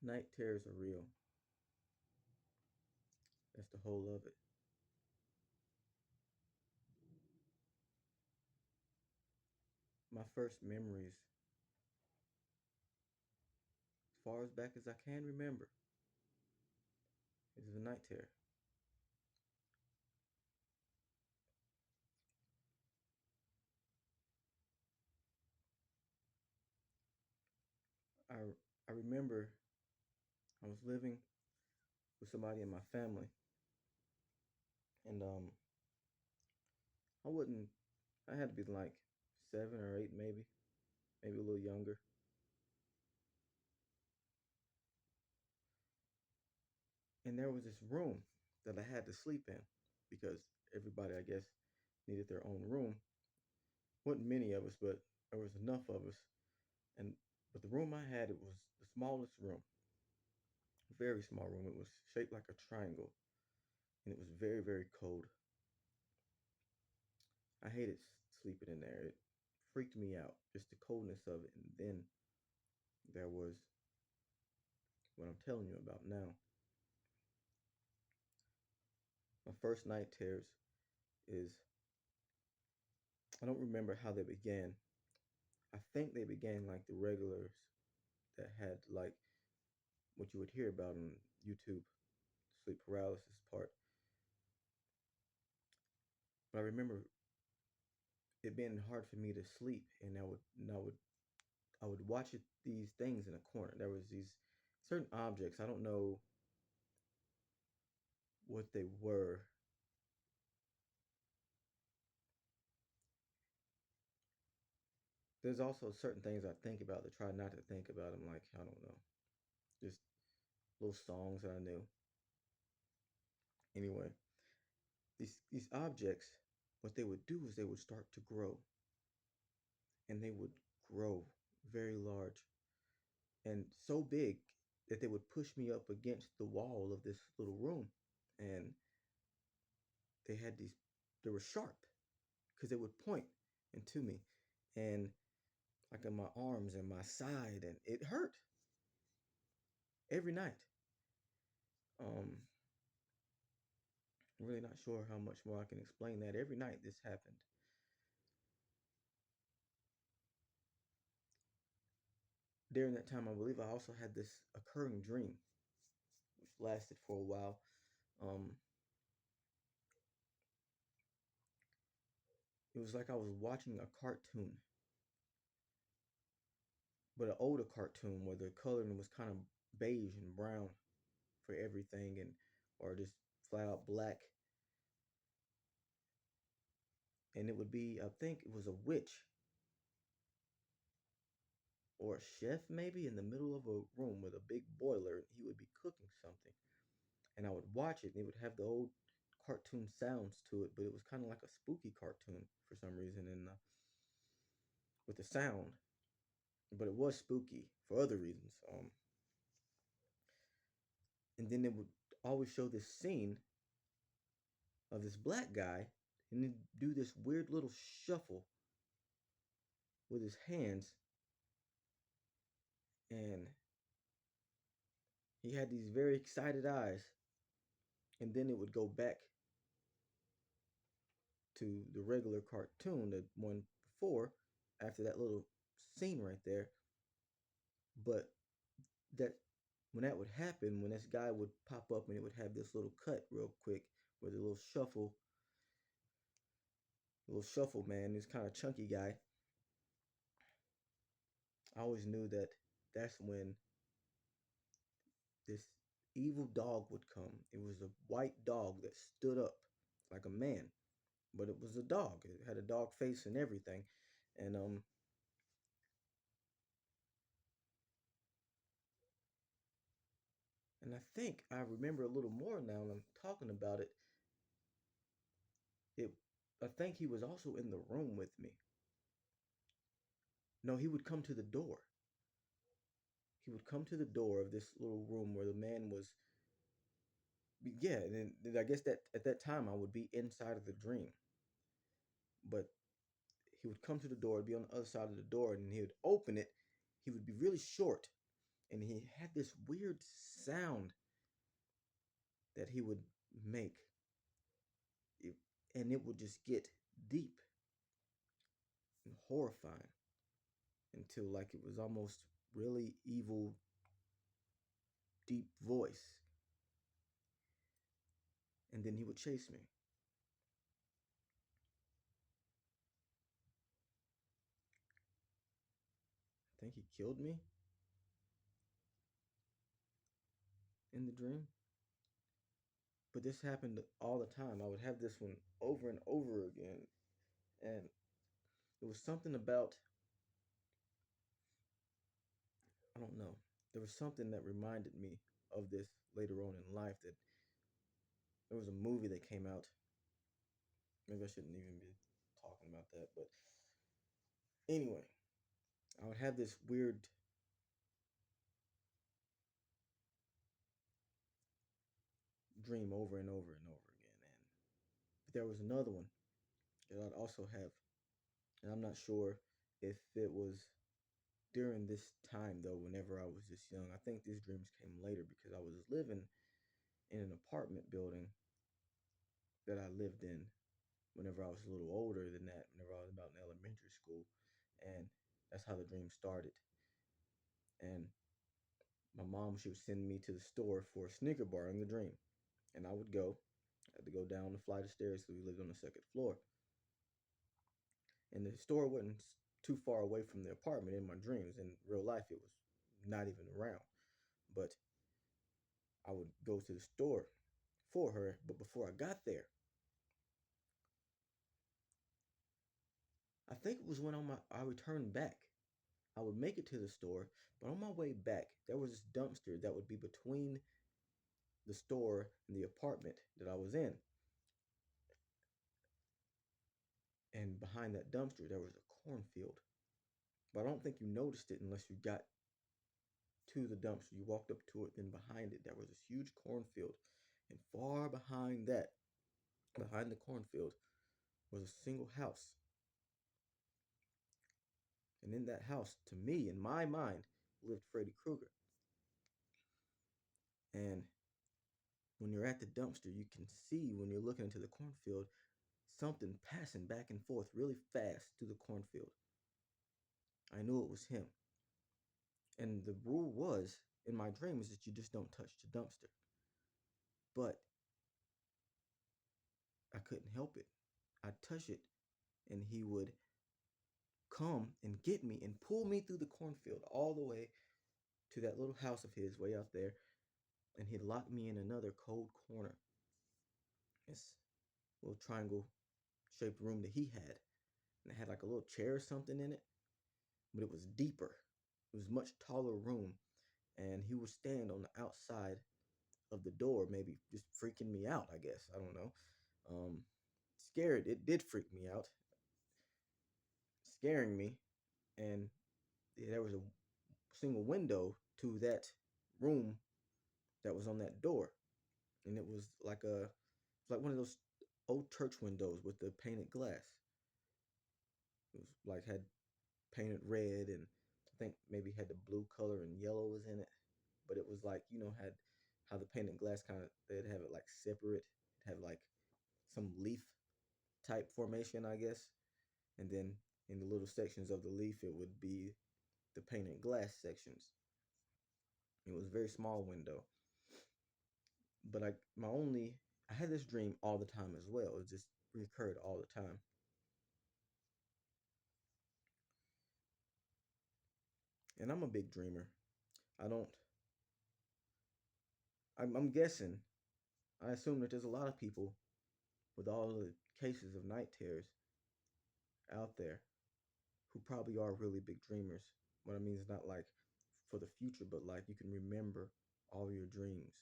Night terrors are real. That's the whole of it. My first memories, as far as back as I can remember, is of a night terror. I I remember I was living with somebody in my family, and I wouldn't. I had to be like 7 or 8, maybe a little younger. And there was this room that I had to sleep in because everybody, I guess, needed their own room. Wasn't many of us, but there was enough of us. And but the room I had, it was the smallest room, very small room. It was shaped like a triangle, and it was very, very cold. I hated sleeping in there. It freaked me out, just the coldness of it. And then there was what I'm telling you about now. My first night terrors is I don't remember how they began. I think they began like the regulars that had like what you would hear about on YouTube, sleep paralysis part. But I remember it being hard for me to sleep, and I would watch these things in a corner. There was these certain objects. I don't know what they were. There's also certain things I think about to try not to think about them. Like, I don't know, just little songs that I knew. Anyway, these objects, what they would do is they would start to grow, and they would grow very large and so big that they would push me up against the wall of this little room. And they had these, they were sharp because they would point into me, and like in my arms and my side, and it hurt every night. I'm really not sure how much more I can explain that. Every night this happened. During that time, I believe I also had this occurring dream, which lasted for a while. Um, it was like I was watching a cartoon, but an older cartoon where the coloring was kind of beige and brown for everything, and or just flat out black. And it would be, I think it was a witch or a chef maybe in the middle of a room with a big boiler. He would be cooking something, and I would watch it, and it would have the old cartoon sounds to it, but it was kind of like a spooky cartoon for some reason, and with the sound, but it was spooky for other reasons. And then it would always show this scene of this black guy, and he'd do this weird little shuffle with his hands, and he had these very excited eyes, and then it would go back to the regular cartoon, the one before, after that little scene right there. But that when that would happen, when this guy would pop up and it would have this little cut real quick with a little shuffle man, this kind of chunky guy, I always knew that that's when this evil dog would come. It was a white dog that stood up like a man, but it was a dog. It had a dog face and everything. And and I think I remember a little more now when I'm talking about it. It I think he was also in the room with me. No, he would come to the door. He would come to the door of this little room where the man was. Yeah, and then I guess that at that time I would be inside of the dream. But he would come to the door, be on the other side of the door, and he would open it. He would be really short, and he had this weird sound that he would make, it, and it would just get deep and horrifying until like it was almost really evil, deep voice, and then he would chase me. I think he killed me in the dream. But this happened all the time. I would have this one over and over again, and it was something about, I don't know. There was something that reminded me of this later on in life. That there was a movie that came out. Maybe I shouldn't even be talking about that, but anyway, I would have this weird dream over and over and over again. But there was another one that I'd also have, and I'm not sure if it was during this time though. Whenever I was this young, I think these dreams came later because I was living in an apartment building that I lived in whenever I was a little older than that, whenever I was about in elementary school. And that's how the dream started. And my mom, she would send me to the store for a Snicker bar in the dream. And I would go. I had to go down the flight of stairs because we lived on the second floor. And the store wasn't too far away from the apartment in my dreams. In real life, it was not even around. But I would go to the store for her. But before I got there, I think it was when I returned back. I would make it to the store, but on my way back, there was this dumpster that would be between the store and the apartment that I was in. And behind that dumpster, there was a cornfield. But I don't think you noticed it unless you got to the dumpster. You walked up to it, then behind it, there was this huge cornfield. And far behind that, behind the cornfield, was a single house. And in that house, to me, in my mind, lived Freddy Krueger. And when you're at the dumpster, you can see when you're looking into the cornfield something passing back and forth really fast through the cornfield. I knew it was him. And the rule was in my dream is that you just don't touch the dumpster. But I couldn't help it. I'd touch it and he would come and get me and pull me through the cornfield all the way to that little house of his way out there. And he'd lock me in another cold corner. This little triangle shaped room that he had. And it had like a little chair or something in it, but it was deeper. It was a much taller room. And he would stand on the outside of the door, maybe just freaking me out, I guess. I don't know. Um, Scared. It did freak me out, scaring me. And there was a single window to that room that was on that door. And it was like one of those old church windows with the painted glass. It was like had painted red, and I think maybe had the blue color and yellow was in it. But it was like, had how the painted glass kind of, they'd have it like separate, have like some leaf type formation, I guess. And then in the little sections of the leaf, it would be the painted glass sections. It was a very small window. But I had this dream all the time as well. It just recurred all the time. And I'm a big dreamer. I don't, I'm guessing, I assume that there's a lot of people with all the cases of night terrors out there who probably are really big dreamers. What I mean is not like for the future, but like you can remember all your dreams.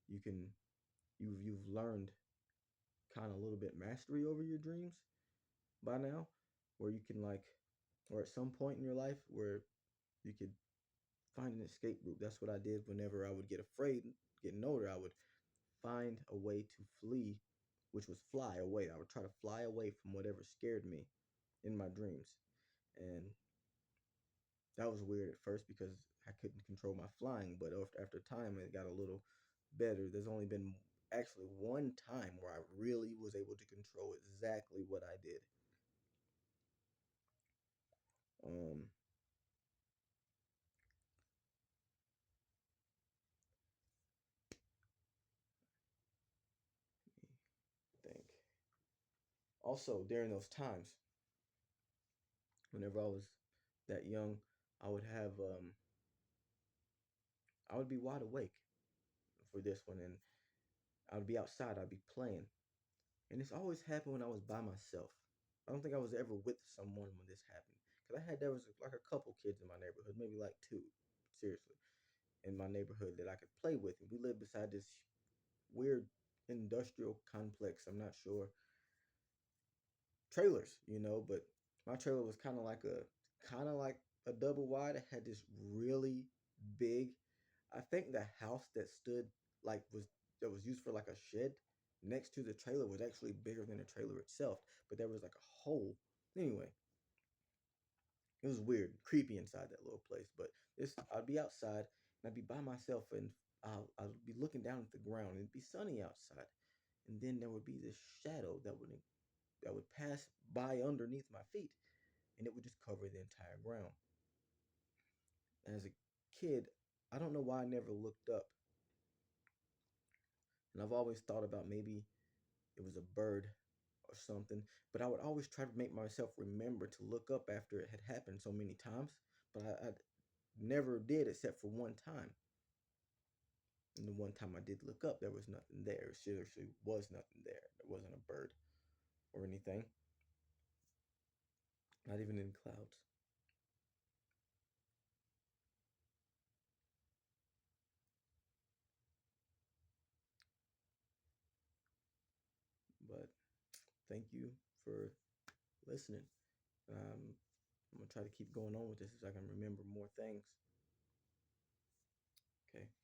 You can, you've learned kind of a little bit mastery over your dreams by now, where you can like, or at some point in your life where you could find an escape route. That's what I did whenever I would get afraid. Getting older, I would find a way to flee, which was fly away. I would try to fly away from whatever scared me in my dreams. And That was weird at first because I couldn't control my flying, but after time it got a little better. There's only been actually one time where I really was able to control exactly what I did. Um, I think also during those times, whenever I was that young, I would have I would be wide awake for this one, and I would be outside. I'd be playing, and this always happened when I was by myself. I don't think I was ever with someone when this happened. Cause there was like a couple kids in my neighborhood, maybe like two, seriously, in my neighborhood that I could play with. And we lived beside this weird industrial complex. I'm not sure trailers, but my trailer was kind of like a double wide. It had this really big. I think the house that stood like was that was used for like a shed next to the trailer was actually bigger than the trailer itself, but there was like a hole. Anyway, it was weird, creepy inside that little place. But this, I'd be outside and I'd be by myself, and I'd be looking down at the ground. It'd be sunny outside, and then there would be this shadow that would pass by underneath my feet, and it would just cover the entire ground. And as a kid, I don't know why I never looked up, and I've always thought about maybe it was a bird or something, but I would always try to make myself remember to look up after it had happened so many times, but I never did except for one time. And the one time I did look up, there was nothing there. There seriously was nothing there. There wasn't a bird or anything, not even in clouds. But thank you for listening. I'm gonna try to keep going on with this so I can remember more things. Okay.